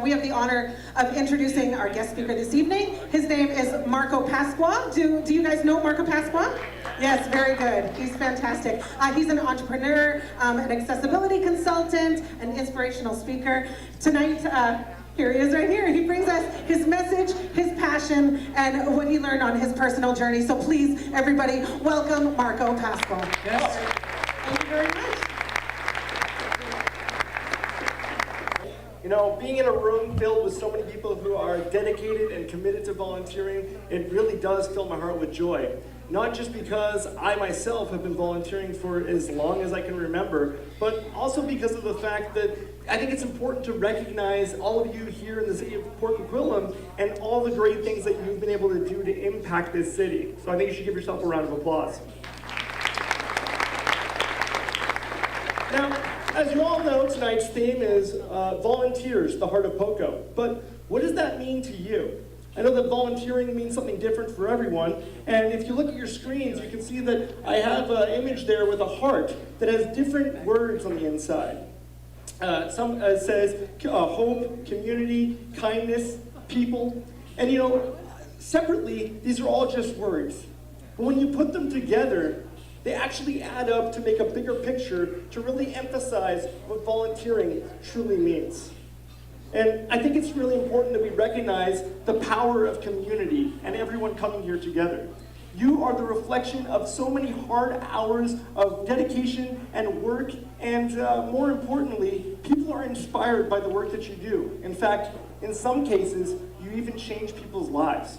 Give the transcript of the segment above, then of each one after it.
We have the honor of introducing our guest speaker this evening. His name is Marco Pasqua. Do you guys know Marco Pasqua? Yes, very good. He's fantastic. He's an entrepreneur, an accessibility consultant, an inspirational speaker. Tonight, here he is right here. He brings us his message, his passion, and what he learned on his personal journey. So please, everybody, welcome Marco Pasqua. Yes. Thank you very much. You know, being in a room filled with so many people who are dedicated and committed to volunteering, it really does fill my heart with joy. Not just because I myself have been volunteering for as long as I can remember, but also because of the fact that I think it's important to recognize all of you here in the city of Port Coquitlam and all the great things that you've been able to do to impact this city. So I think you should give yourself a round of applause. Now, as you all know, tonight's theme is volunteers, the heart of POCO. But what does that mean to you? I know that volunteering means something different for everyone, and if you look at your screens, you can see that I have an image there with a heart that has different words on the inside. Some says hope, community, kindness, people, and you know, separately, these are all just words. But when you put them together, they actually add up to make a bigger picture to really emphasize what volunteering truly means. And I think it's really important that we recognize the power of community and everyone coming here together. You are the reflection of so many hard hours of dedication and work, and more importantly, people are inspired by the work that you do. In fact, in some cases, you even change people's lives.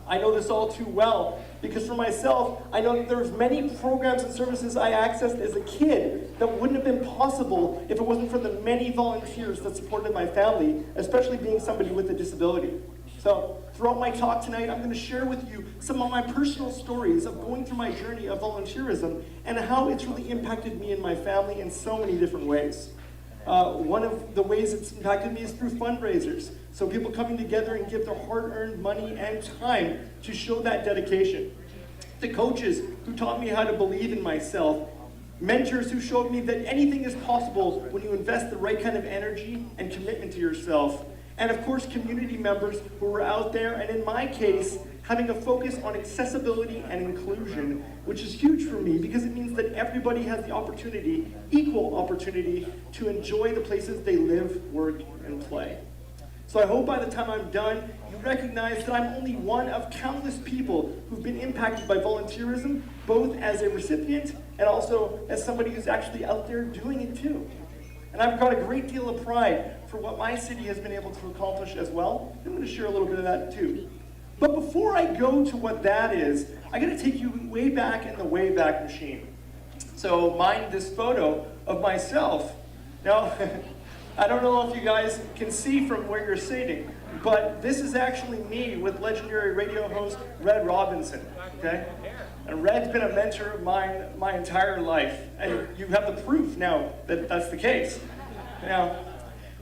I know this all too well, because for myself, I know that there's many programs and services I accessed as a kid that wouldn't have been possible if it wasn't for the many volunteers that supported my family, especially being somebody with a disability. So throughout my talk tonight, I'm going to share with you some of my personal stories of going through my journey of volunteerism and how it's really impacted me and my family in so many different ways. One of the ways it's impacted me is through fundraisers. So people coming together and give their hard-earned money and time to show that dedication. The coaches who taught me how to believe in myself. Mentors who showed me that anything is possible when you invest the right kind of energy and commitment to yourself. And of course, community members who were out there, and in my case, having a focus on accessibility and inclusion, which is huge for me because it means that everybody has the opportunity, equal opportunity, to enjoy the places they live, work, and play. So I hope by the time I'm done, you recognize that I'm only one of countless people who've been impacted by volunteerism, both as a recipient and also as somebody who's actually out there doing it too. And I've got a great deal of pride for what my city has been able to accomplish as well. I'm going to share a little bit of that too. But before I go to what that is, I got to take you way back in the Wayback Machine. So mind this photo of myself. Now, I don't know if you guys can see from where you're sitting, but this is actually me with legendary radio host Red Robinson, okay? And Red's been a mentor of mine my entire life, and you have the proof now that that's the case. Now,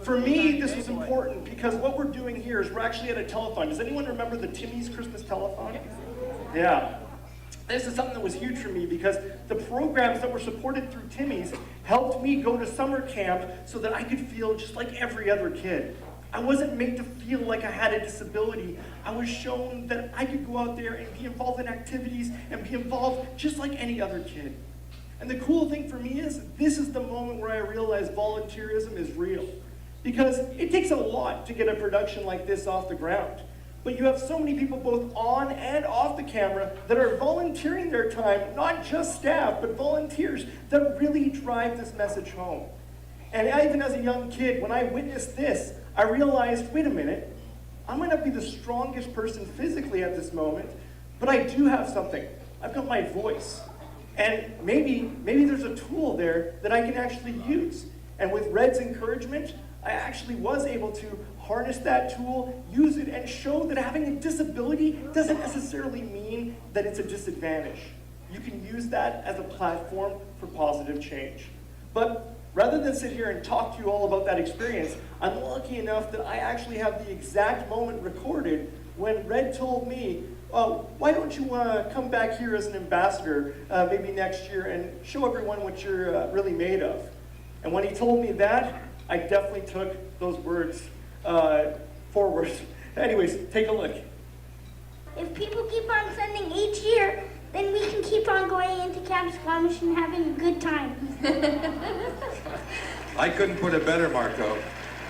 for me, this was important because what we're doing here is we're actually at a telethon. Does anyone remember the Timmy's Christmas telethon? Yeah. This is something that was huge for me because the programs that were supported through Timmy's helped me go to summer camp so that I could feel just like every other kid. I wasn't made to feel like I had a disability. I was shown that I could go out there and be involved in activities and be involved just like any other kid. And the cool thing for me is this is the moment where I realized volunteerism is real. Because it takes a lot to get a production like this off the ground. But you have so many people both on and off the camera that are volunteering their time, not just staff, but volunteers that really drive this message home. And even as a young kid, when I witnessed this, I realized, wait a minute, I might not be the strongest person physically at this moment, but I do have something. I've got my voice. And maybe there's a tool there that I can actually use. And with Red's encouragement, I actually was able to harness that tool, use it, and show that having a disability doesn't necessarily mean that it's a disadvantage. You can use that as a platform for positive change. But rather than sit here and talk to you all about that experience, I'm lucky enough that I actually have the exact moment recorded when Red told me, oh, why don't you come back here as an ambassador maybe next year and show everyone what you're really made of. And when he told me that, I definitely took those words forward. Anyways, take a look. If people keep on sending each year, then we can keep on going into Camp Squamish and having a good time. I couldn't put it better, Marco.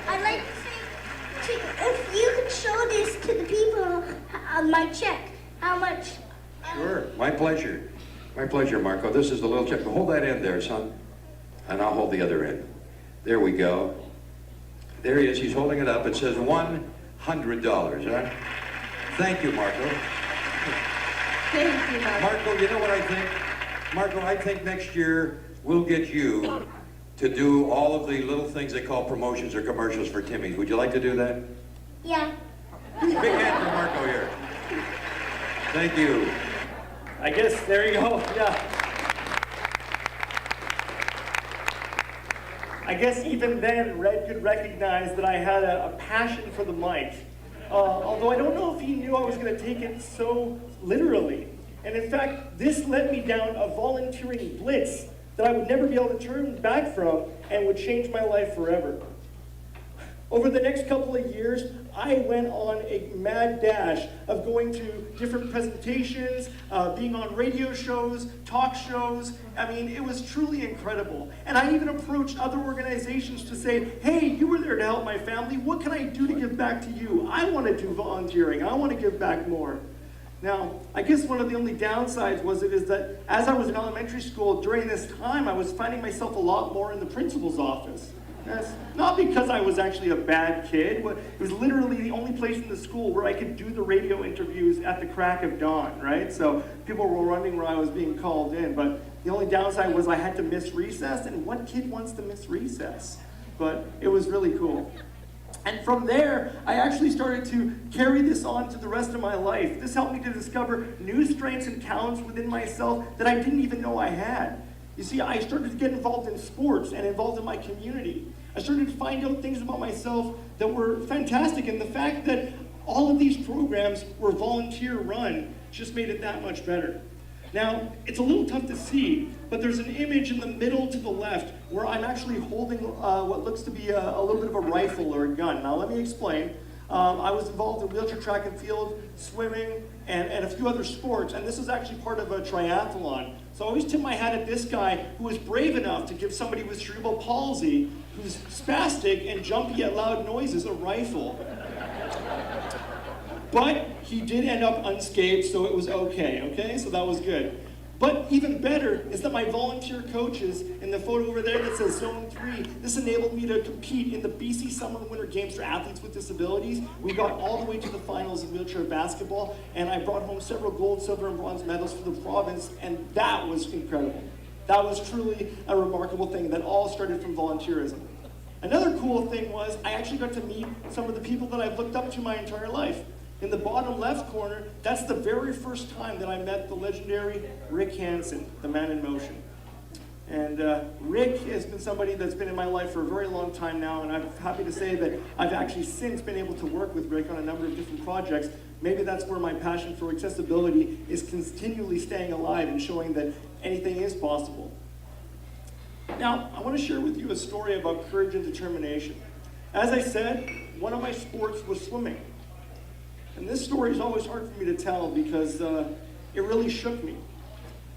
I'd like to say, if you could show this to the people on my check, how much... Sure, my pleasure. My pleasure, Marco. This is the little check. Hold that end there, son. And I'll hold the other end. There we go. There he is. He's holding it up. It says $100, huh? Thank you, Marco. Thank you, Marco. Marco, you know what I think? Marco, I think next year we'll get you to do all of the little things they call promotions or commercials for Timmy's. Would you like to do that? Yeah. Big hand for Marco here. Thank you. I guess, there you go, yeah. I guess even then, Red could recognize that I had a passion for the mic. Although I don't know if he knew I was going to take it so literally. And in fact, this led me down a volunteering blitz that I would never be able to turn back from and would change my life forever. Over the next couple of years, I went on a mad dash of going to different presentations, being on radio shows, talk shows. I mean, it was truly incredible. And I even approached other organizations to say, hey, you were there to help my family. What can I do to give back to you? I want to do volunteering. I want to give back more. Now, I guess one of the only downsides is that as I was in elementary school during this time, I was finding myself a lot more in the principal's office. Yes. Not because I was actually a bad kid. It was literally the only place in the school where I could do the radio interviews at the crack of dawn, right? So people were wondering where I was being called in, but the only downside was I had to miss recess, and what kid wants to miss recess? But it was really cool. And from there, I actually started to carry this on to the rest of my life. This helped me to discover new strengths and talents within myself that I didn't even know I had. You see, I started to get involved in sports and involved in my community. I started to find out things about myself that were fantastic, and the fact that all of these programs were volunteer run just made it that much better. Now, it's a little tough to see, but there's an image in the middle to the left where I'm actually holding what looks to be a little bit of a rifle or a gun. Now, let me explain. I was involved in wheelchair track and field, swimming, and a few other sports, and this is actually part of a triathlon. So I always tip my hat at this guy who was brave enough to give somebody with cerebral palsy, who's spastic and jumpy at loud noises, a rifle. But he did end up unscathed, so it was okay? So that was good. But even better is that my volunteer coaches, in the photo over there that says Zone 3, this enabled me to compete in the BC Summer and Winter Games for athletes with disabilities. We got all the way to the finals in wheelchair basketball, and I brought home several gold, silver, and bronze medals for the province, and that was incredible. That was truly a remarkable thing that all started from volunteerism. Another cool thing was I actually got to meet some of the people that I've looked up to my entire life. In the bottom left corner, that's the very first time that I met the legendary Rick Hansen, the man in motion. And Rick has been somebody that's been in my life for a very long time now, and I'm happy to say that I've actually since been able to work with Rick on a number of different projects. Maybe that's where my passion for accessibility is continually staying alive and showing that anything is possible. Now, I want to share with you a story about courage and determination. As I said, one of my sports was swimming. And this story is always hard for me to tell because it really shook me.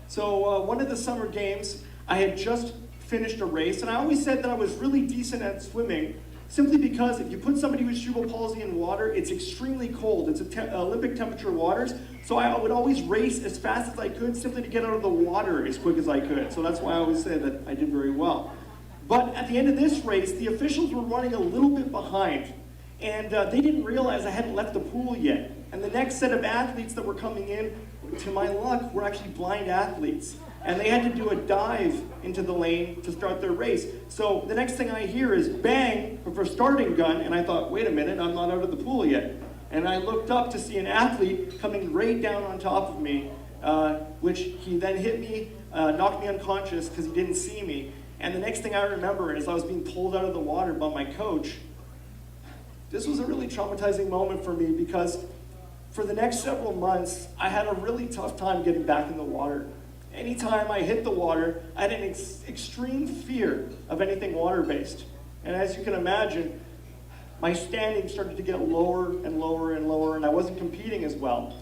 So one of the summer games, I had just finished a race, and I always said that I was really decent at swimming, simply because if you put somebody with cerebral palsy in water, it's extremely cold. It's Olympic temperature waters, so I would always race as fast as I could simply to get out of the water as quick as I could. So that's why I always say that I did very well. But at the end of this race, the officials were running a little bit behind. And they didn't realize I hadn't left the pool yet. And the next set of athletes that were coming in, to my luck, were actually blind athletes. And they had to do a dive into the lane to start their race. So the next thing I hear is bang for a starting gun, and I thought, wait a minute, I'm not out of the pool yet. And I looked up to see an athlete coming right down on top of me, which he then hit me, knocked me unconscious because he didn't see me. And the next thing I remember is I was being pulled out of the water by my coach. This was a really traumatizing moment for me because for the next several months, I had a really tough time getting back in the water. Anytime I hit the water, I had an extreme fear of anything water-based. And as you can imagine, my standing started to get lower and lower and lower, and I wasn't competing as well.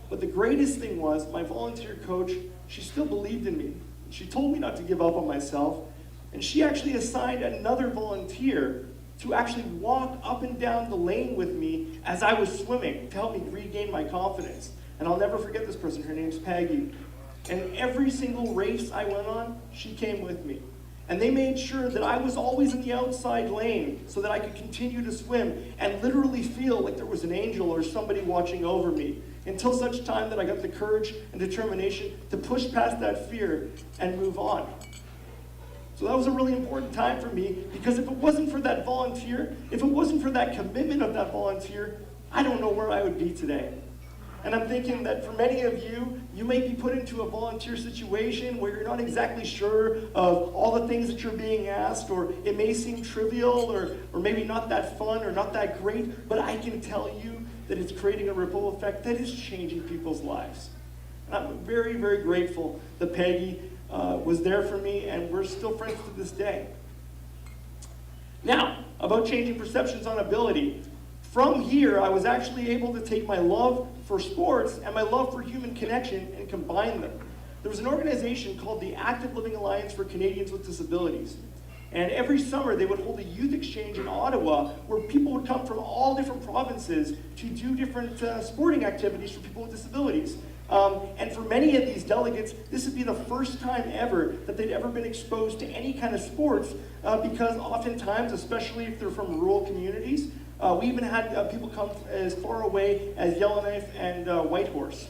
But the greatest thing was my volunteer coach, she still believed in me. She told me not to give up on myself, and she actually assigned another volunteer to actually walk up and down the lane with me as I was swimming to help me regain my confidence. And I'll never forget this person, her name's Peggy. And every single race I went on, she came with me. And they made sure that I was always in the outside lane so that I could continue to swim and literally feel like there was an angel or somebody watching over me, until such time that I got the courage and determination to push past that fear and move on. So that was a really important time for me, because if it wasn't for that volunteer, if it wasn't for that commitment of that volunteer, I don't know where I would be today. And I'm thinking that for many of you, you may be put into a volunteer situation where you're not exactly sure of all the things that you're being asked, or it may seem trivial, or maybe not that fun or not that great, but I can tell you that it's creating a ripple effect that is changing people's lives. And I'm very, very grateful that Peggy was there for me, and we're still friends to this day. Now, about changing perceptions on ability. From here, I was actually able to take my love for sports and my love for human connection and combine them. There was an organization called the Active Living Alliance for Canadians with Disabilities. And every summer, they would hold a youth exchange in Ottawa where people would come from all different provinces to do different sporting activities for people with disabilities. And for many of these delegates, this would be the first time ever that they'd ever been exposed to any kind of sports, because oftentimes, especially if they're from rural communities, we even had people come as far away as Yellowknife and Whitehorse.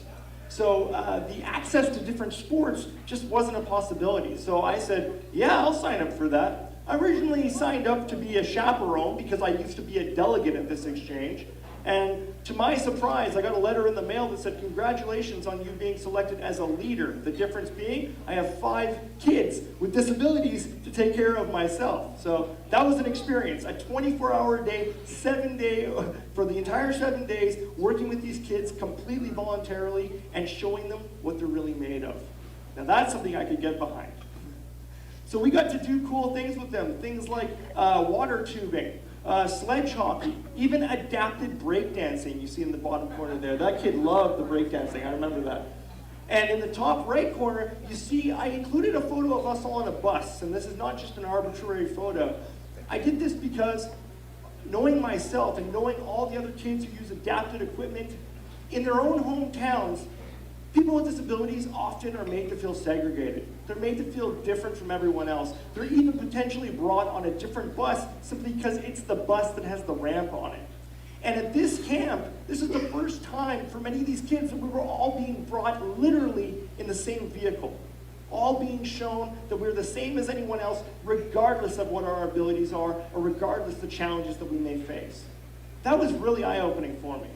So the access to different sports just wasn't a possibility. So I said, yeah, I'll sign up for that. I originally signed up to be a chaperone because I used to be a delegate at this exchange. And to my surprise, I got a letter in the mail that said, congratulations on you being selected as a leader. The difference being, I have 5 kids with disabilities to take care of myself. So that was an experience, a 24-hour day, 7-day, for the entire 7 days, working with these kids completely voluntarily and showing them what they're really made of. Now that's something I could get behind. So we got to do cool things with them, things like water tubing, sledge hockey, even adapted breakdancing. You see in the bottom corner there. That kid loved the breakdancing, I remember that. And in the top right corner, you see I included a photo of us all on a bus, and this is not just an arbitrary photo. I did this because knowing myself and knowing all the other kids who use adapted equipment in their own hometowns, people with disabilities often are made to feel segregated. They're made to feel different from everyone else. They're even potentially brought on a different bus simply because it's the bus that has the ramp on it. And at this camp, this is the first time for many of these kids that we were all being brought literally in the same vehicle. All being shown that we're the same as anyone else, regardless of what our abilities are, or regardless of the challenges that we may face. That was really eye-opening for me.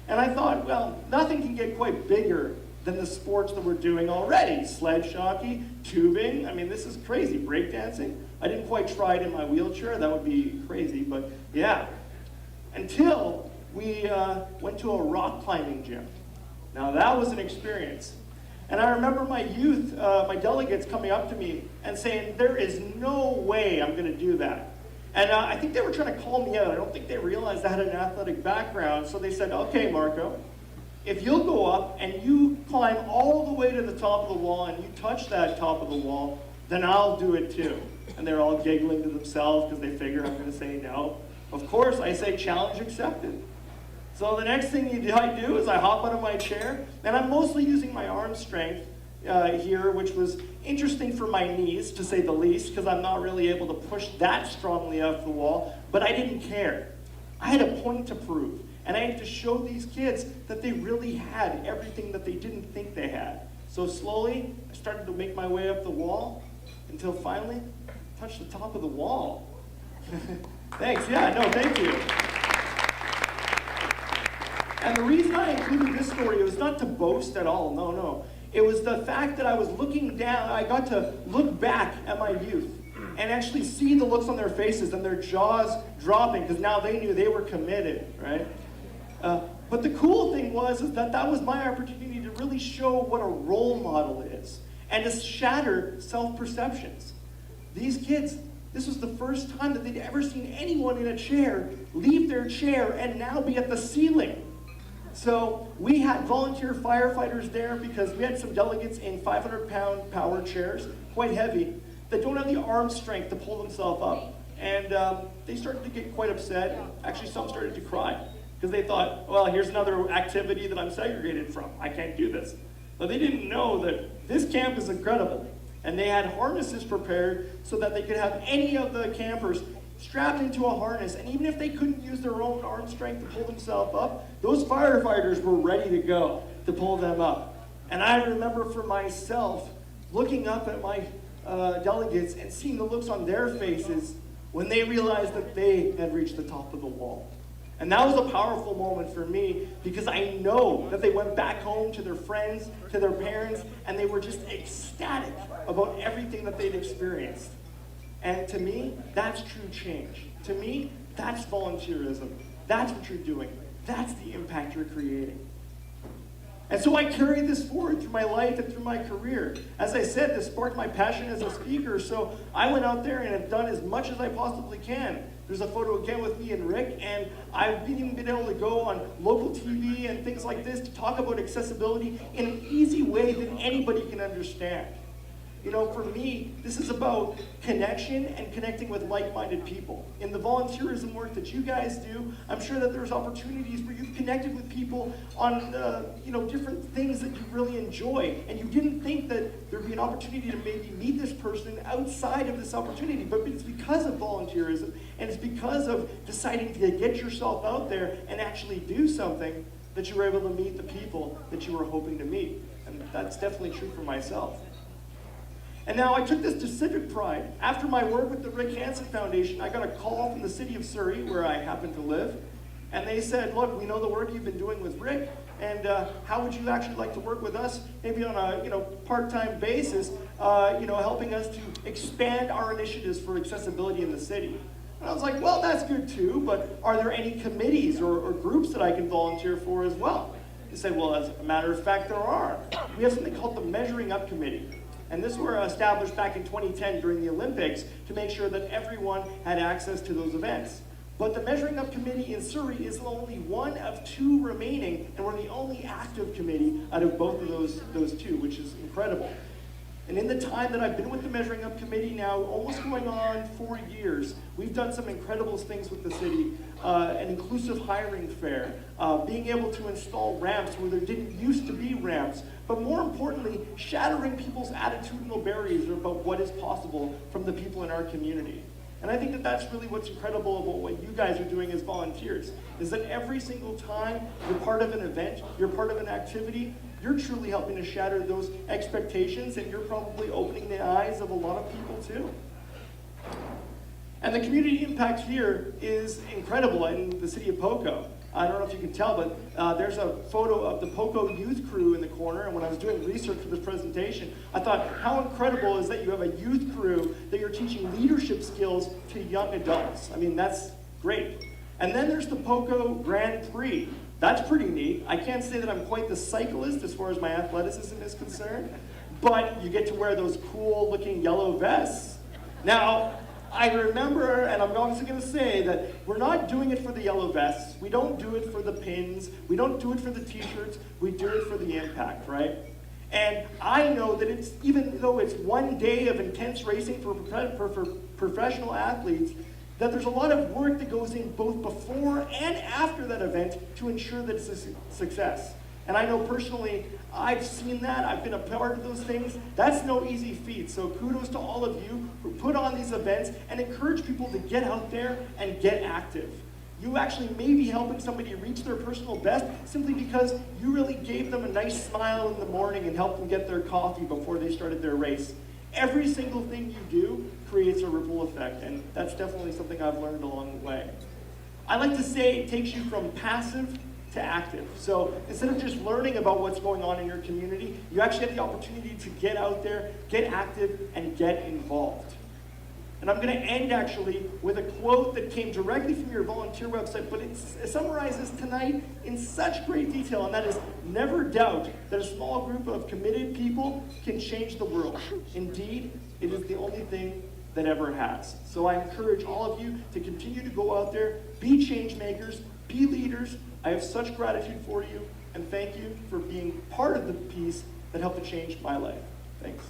And I thought, well, nothing can get quite bigger than the sports that we're doing already. Sledge hockey, tubing, I mean, this is crazy. Breakdancing, I didn't quite try it in my wheelchair, that would be crazy, but yeah. Until we went to a rock climbing gym. Now that was an experience. And I remember my youth, my delegates coming up to me and saying, there is no way I'm gonna do that. And I think they were trying to call me out. I don't think they realized I had an athletic background, so they said, okay, Marco, if you'll go up and you climb all the way to the top of the wall and you touch that top of the wall, then I'll do it too. And they're all giggling to themselves because they figure I'm gonna say no. Of course, I say challenge accepted. So the next thing I do is I hop out of my chair, and I'm mostly using my arm strength here, which was interesting for my knees, to say the least, because I'm not really able to push that strongly off the wall, but I didn't care. I had a point to prove, and I had to show these kids that they really had everything that they didn't think they had. So slowly, I started to make my way up the wall, until finally, I touched the top of the wall. Thanks, yeah, no, thank you. And the reason I included this story, it was not to boast at all, no. It was the fact that I was looking down, I got to look back at my youth and actually see the looks on their faces and their jaws dropping, because now they knew they were committed, right? But the cool thing was that was my opportunity to really show what a role model is and to shatter self-perceptions. These kids, This was the first time that they'd ever seen anyone in a chair leave their chair and now be at the ceiling. So we had volunteer firefighters there because we had some delegates in 500-pound power chairs, quite heavy, that don't have the arm strength to pull themselves up. And they started to get quite upset. Actually, some started to cry because they thought, well, here's another activity that I'm segregated from. I can't do this. But they didn't know that this camp is incredible. And they had harnesses prepared so that they could have any of the campers strapped into a harness. And even if they couldn't use their own arm strength to pull themselves up, those firefighters were ready to go to pull them up. And I remember for myself looking up at my delegates and seeing the looks on their faces when they realized that they had reached the top of the wall. And that was a powerful moment for me because I know that they went back home to their friends, to their parents, and they were just ecstatic about everything that they'd experienced. And to me, that's true change. To me, that's volunteerism. That's what you're doing. That's the impact you're creating. And so I carried this forward through my life and through my career. As I said, this sparked my passion as a speaker, so I went out there and have done as much as I possibly can. There's a photo again with me and Rick, and I've even been able to go on local TV and things like this to talk about accessibility in an easy way that anybody can understand. You know, for me, this is about connection and connecting with like-minded people. In the volunteerism work that you guys do, I'm sure that there's opportunities where you've connected with people on, different things that you really enjoy, and you didn't think that there'd be an opportunity to maybe meet this person outside of this opportunity, but it's because of volunteerism, and it's because of deciding to get yourself out there and actually do something that you were able to meet the people that you were hoping to meet. And that's definitely true for myself. And now I took this to civic pride. After my work with the Rick Hansen Foundation, I got a call from the city of Surrey, where I happen to live, and they said, look, we know the work you've been doing with Rick, and how would you actually like to work with us, maybe on a part-time basis, helping us to expand our initiatives for accessibility in the city. And I was like, well, that's good too, but are there any committees or groups that I can volunteer for as well? They said, well, as a matter of fact, there are. We have something called the Measuring Up Committee. And this were established back in 2010 during the Olympics to make sure that everyone had access to those events. But the Measuring Up Committee in Surrey is only one of two remaining, and we're the only active committee out of both of those two, which is incredible. And in the time that I've been with the Measuring Up Committee now, almost going on 4 years, we've done some incredible things with the city. An inclusive hiring fair, being able to install ramps where there didn't used to be ramps, but more importantly, shattering people's attitudinal barriers about what is possible from the people in our community. And I think that that's really what's incredible about what you guys are doing as volunteers, is that every single time you're part of an event, you're part of an activity, you're truly helping to shatter those expectations, and you're probably opening the eyes of a lot of people too. And the community impact here is incredible in the city of Poco. I don't know if you can tell, but there's a photo of the Poco youth crew in the corner, and when I was doing research for this presentation, I thought, how incredible is that you have a youth crew that you're teaching leadership skills to young adults. I mean, that's great. And then there's the Poco Grand Prix. That's pretty neat. I can't say that I'm quite the cyclist as far as my athleticism is concerned, but you get to wear those cool looking yellow vests. Now, I remember, and I'm also going to say that we're not doing it for the yellow vests. We don't do it for the pins. We don't do it for the t-shirts. We do it for the impact, right? And I know that it's, even though it's one day of intense racing for professional athletes, that there's a lot of work that goes in both before and after that event to ensure that it's a success. And I know personally, I've seen that, I've been a part of those things. That's no easy feat. So kudos to all of you who put on these events and encourage people to get out there and get active. You actually may be helping somebody reach their personal best simply because you really gave them a nice smile in the morning and helped them get their coffee before they started their race. Every single thing you do creates a ripple effect, and that's definitely something I've learned along the way. I like to say it takes you from passive to active. So instead of just learning about what's going on in your community, you actually have the opportunity to get out there, get active, and get involved. And I'm going to end actually with a quote that came directly from your volunteer website, but it summarizes tonight in such great detail, and that is, never doubt that a small group of committed people can change the world. Indeed, it is the only thing that than ever has. So I encourage all of you to continue to go out there, be change makers, be leaders. I have such gratitude for you, and thank you for being part of the piece that helped to change my life. Thanks.